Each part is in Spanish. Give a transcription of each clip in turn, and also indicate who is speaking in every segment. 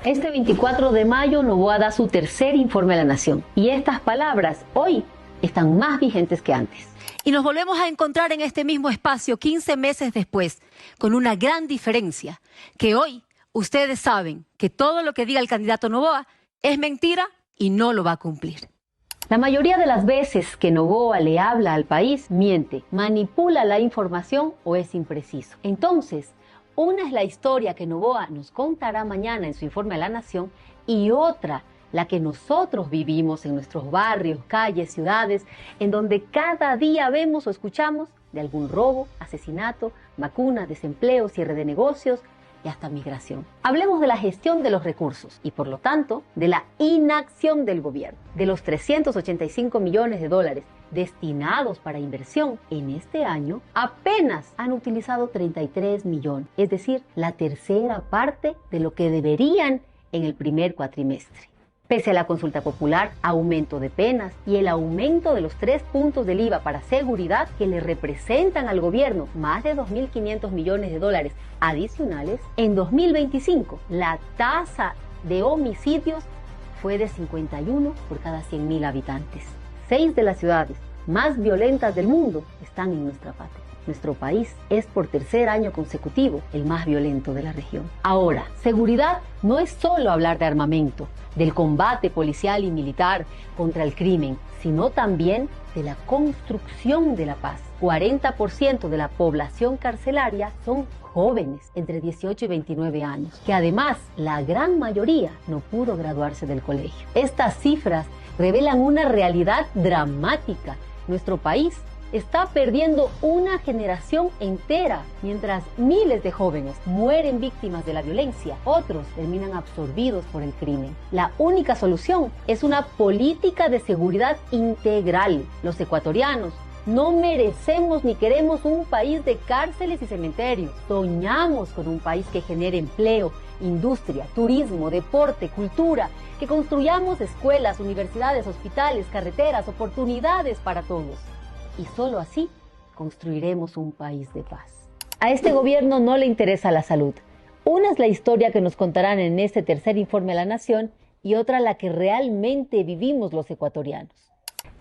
Speaker 1: Este 24 de mayo, Noboa da su tercer informe a la Nación. Y estas palabras hoy están más vigentes que antes.
Speaker 2: Y nos volvemos a encontrar en este mismo espacio 15 meses después, con una gran diferencia, que hoy ustedes saben que todo lo que diga el candidato Noboa es mentira y no lo va a cumplir.
Speaker 1: La mayoría de las veces que Noboa le habla al país, miente, manipula la información o es impreciso. Entonces, una es la historia que Noboa nos contará mañana en su informe a la Nación y otra, la que nosotros vivimos en nuestros barrios, calles, ciudades, en donde cada día vemos o escuchamos de algún robo, asesinato, vacuna, desempleo, cierre de negocios y hasta migración. Hablemos de la gestión de los recursos y, por lo tanto, de la inacción del gobierno. De los 385 millones de dólares destinados para inversión en este año, apenas han utilizado 33 millones, es decir, la tercera parte de lo que deberían en el primer cuatrimestre. Pese a la consulta popular, aumento de penas y el aumento de los 3 puntos del IVA para seguridad que le representan al gobierno más de 2.500 millones de dólares adicionales, en 2025 la tasa de homicidios fue de 51 por cada 100.000 habitantes. 6 de las ciudades más violentas del mundo están en nuestra patria. Nuestro país es por tercer año consecutivo el más violento de la región. Ahora, seguridad no es solo hablar de armamento, del combate policial y militar contra el crimen, sino también de la construcción de la paz. 40% de la población carcelaria son jóvenes entre 18 y 29 años, que además la gran mayoría no pudo graduarse del colegio. Estas cifras revelan una realidad dramática. Nuestro país está perdiendo una generación entera, mientras miles de jóvenes mueren víctimas de la violencia, otros terminan absorbidos por el crimen. La única solución es una política de seguridad integral. Los ecuatorianos no merecemos ni queremos un país de cárceles y cementerios. Soñamos con un país que genere empleo, industria, turismo, deporte, cultura, que construyamos escuelas, universidades, hospitales, carreteras, oportunidades para todos. Y solo así construiremos un país de paz. A este gobierno no le interesa la salud. Una es la historia que nos contarán en este tercer informe a la Nación y otra la que realmente vivimos los ecuatorianos.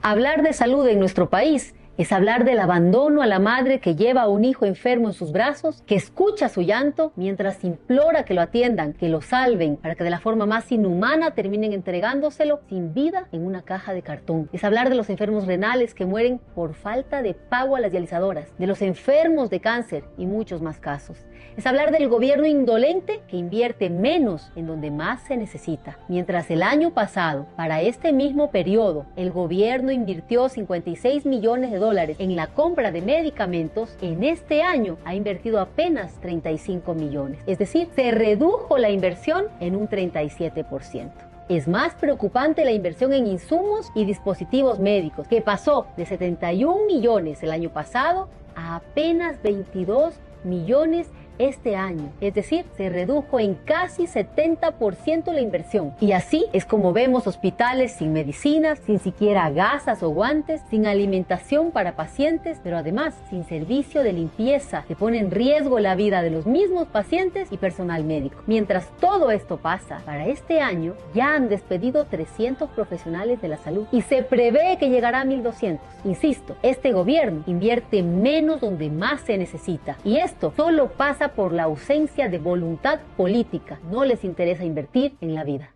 Speaker 1: Hablar de salud en nuestro país es hablar del abandono a la madre que lleva a un hijo enfermo en sus brazos, que escucha su llanto mientras implora que lo atiendan, que lo salven, para que de la forma más inhumana terminen entregándoselo sin vida en una caja de cartón. Es hablar de los enfermos renales que mueren por falta de pago a las dializadoras, de los enfermos de cáncer y muchos más casos. Es hablar del gobierno indolente que invierte menos en donde más se necesita. Mientras el año pasado, para este mismo periodo, el gobierno invirtió 56 millones de dólares en la compra de medicamentos, en este año ha invertido apenas 35 millones. Es decir, se redujo la inversión en un 37%. Es más preocupante la inversión en insumos y dispositivos médicos, que pasó de 71 millones el año pasado a apenas 22 millones este año, es decir, se redujo en casi 70% la inversión. Y así es como vemos hospitales sin medicinas, sin siquiera gasas o guantes, sin alimentación para pacientes, pero además sin servicio de limpieza que pone en riesgo la vida de los mismos pacientes y personal médico. Mientras todo esto pasa, para este año ya han despedido 300 profesionales de la salud y se prevé que llegará a 1.200. Insisto, este gobierno invierte menos donde más se necesita y esto solo pasa por la ausencia de voluntad política. No les interesa invertir en la vida.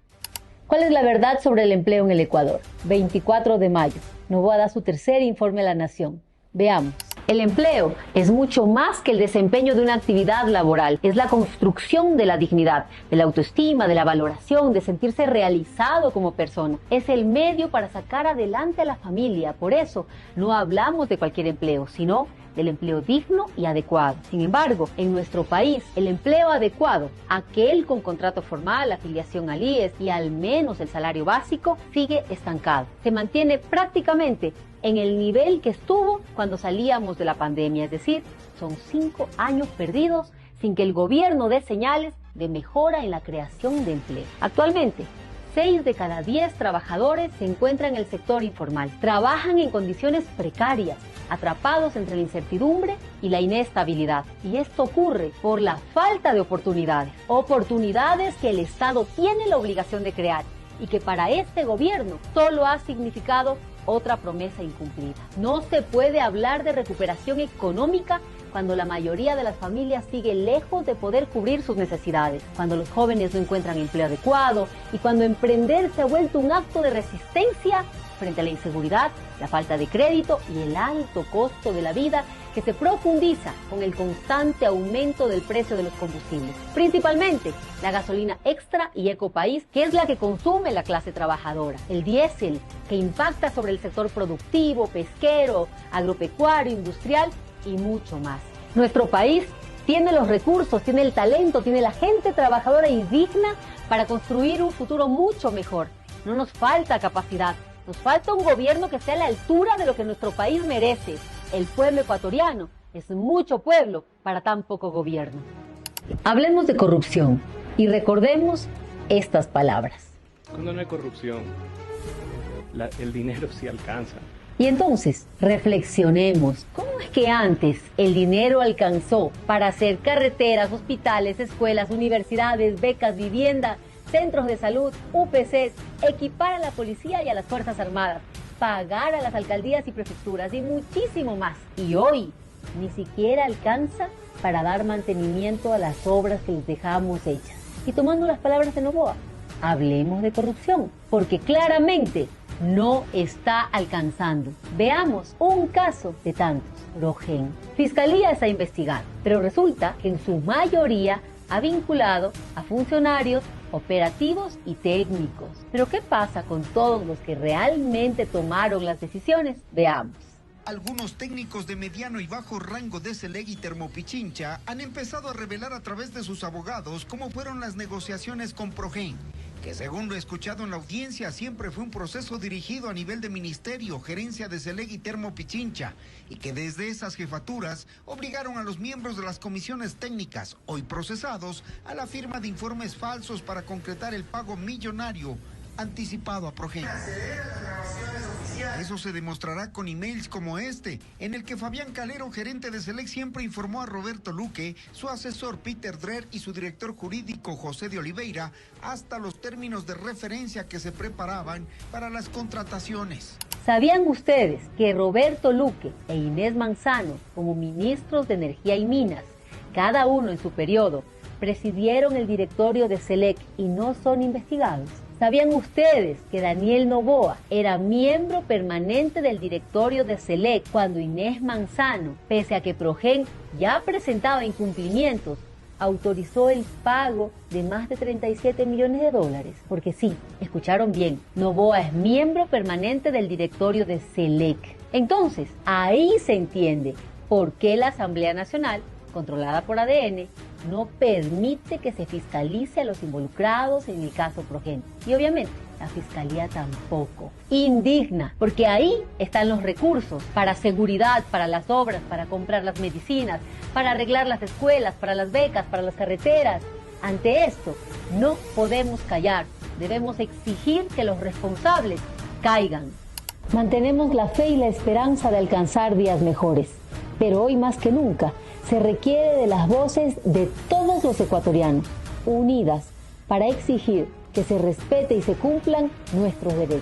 Speaker 1: ¿Cuál es la verdad sobre el empleo en el Ecuador? 24 de mayo. Noboa da su tercer informe a la Nación. Veamos. El empleo es mucho más que el desempeño de una actividad laboral. Es la construcción de la dignidad, de la autoestima, de la valoración, de sentirse realizado como persona. Es el medio para sacar adelante a la familia. Por eso, no hablamos de cualquier empleo, sino del empleo digno y adecuado. Sin embargo, en nuestro país, el empleo adecuado, aquel con contrato formal, afiliación al IES y al menos el salario básico, sigue estancado. Se mantiene prácticamente en el nivel que estuvo cuando salíamos de la pandemia, es decir, son 5 años perdidos sin que el gobierno dé señales de mejora en la creación de empleo. Actualmente, 6 de cada 10 trabajadores se encuentran en el sector informal. Trabajan en condiciones precarias, atrapados entre la incertidumbre y la inestabilidad. Y esto ocurre por la falta de oportunidades. Oportunidades que el Estado tiene la obligación de crear y que para este gobierno solo ha significado otra promesa incumplida. No se puede hablar de recuperación económica cuando la mayoría de las familias sigue lejos de poder cubrir sus necesidades, cuando los jóvenes no encuentran empleo adecuado y cuando emprender se ha vuelto un acto de resistencia frente a la inseguridad, la falta de crédito y el alto costo de la vida que se profundiza con el constante aumento del precio de los combustibles, principalmente la gasolina extra y ecopaís, que es la que consume la clase trabajadora, el diésel, que impacta sobre el sector productivo, pesquero, agropecuario, industrial y mucho más. Nuestro país tiene los recursos, tiene el talento, tiene la gente trabajadora y digna para construir un futuro mucho mejor. No nos falta capacidad, nos falta un gobierno que esté a la altura de lo que nuestro país merece. El pueblo ecuatoriano es mucho pueblo para tan poco gobierno. Hablemos de corrupción y recordemos estas palabras.
Speaker 3: Cuando no hay corrupción, el dinero sí alcanza.
Speaker 1: Y entonces, reflexionemos, ¿cómo es que antes el dinero alcanzó para hacer carreteras, hospitales, escuelas, universidades, becas, vivienda, centros de salud, UPCs, equipar a la policía y a las Fuerzas Armadas, pagar a las alcaldías y prefecturas y muchísimo más? Y hoy ni siquiera alcanza para dar mantenimiento a las obras que les dejamos hechas. Y tomando las palabras de Noboa, hablemos de corrupción, porque claramente no está alcanzando. Veamos un caso de tantos. Progen. Fiscalía está investigando, pero resulta que en su mayoría ha vinculado a funcionarios operativos y técnicos. Pero ¿qué pasa con todos los que realmente tomaron las decisiones? Veamos.
Speaker 4: Algunos técnicos de mediano y bajo rango de Selec y Termopichincha han empezado a revelar a través de sus abogados cómo fueron las negociaciones con Progen, que según lo escuchado en la audiencia siempre fue un proceso dirigido a nivel de ministerio, gerencia de Selec y Termopichincha, y que desde esas jefaturas obligaron a los miembros de las comisiones técnicas, hoy procesados, a la firma de informes falsos para concretar el pago millonario anticipado a Progen. Eso se demostrará con emails como este, en el que Fabián Calero, gerente de Selec, siempre informó a Roberto Luque, su asesor Peter Dreher y su director jurídico José de Oliveira, hasta los términos de referencia que se preparaban para las contrataciones.
Speaker 1: ¿Sabían ustedes que Roberto Luque e Inés Manzano, como ministros de Energía y Minas, cada uno en su periodo, presidieron el directorio de Selec y no son investigados? ¿Sabían ustedes que Daniel Noboa era miembro permanente del directorio de Selec cuando Inés Manzano, pese a que Progen ya presentaba incumplimientos, autorizó el pago de más de 37 millones de dólares? Porque sí, escucharon bien, Noboa es miembro permanente del directorio de Selec. Entonces, ahí se entiende por qué la Asamblea Nacional, controlada por ADN, no permite que se fiscalice a los involucrados en el caso Progen. Y obviamente la Fiscalía tampoco. Indigna, porque ahí están los recursos para seguridad, para las obras, para comprar las medicinas, para arreglar las escuelas, para las becas, para las carreteras. Ante esto, no podemos callar. Debemos exigir que los responsables caigan. Mantenemos la fe y la esperanza de alcanzar días mejores. Pero hoy más que nunca, se requiere de las voces de todos los ecuatorianos, unidas para exigir que se respete y se cumplan nuestros derechos.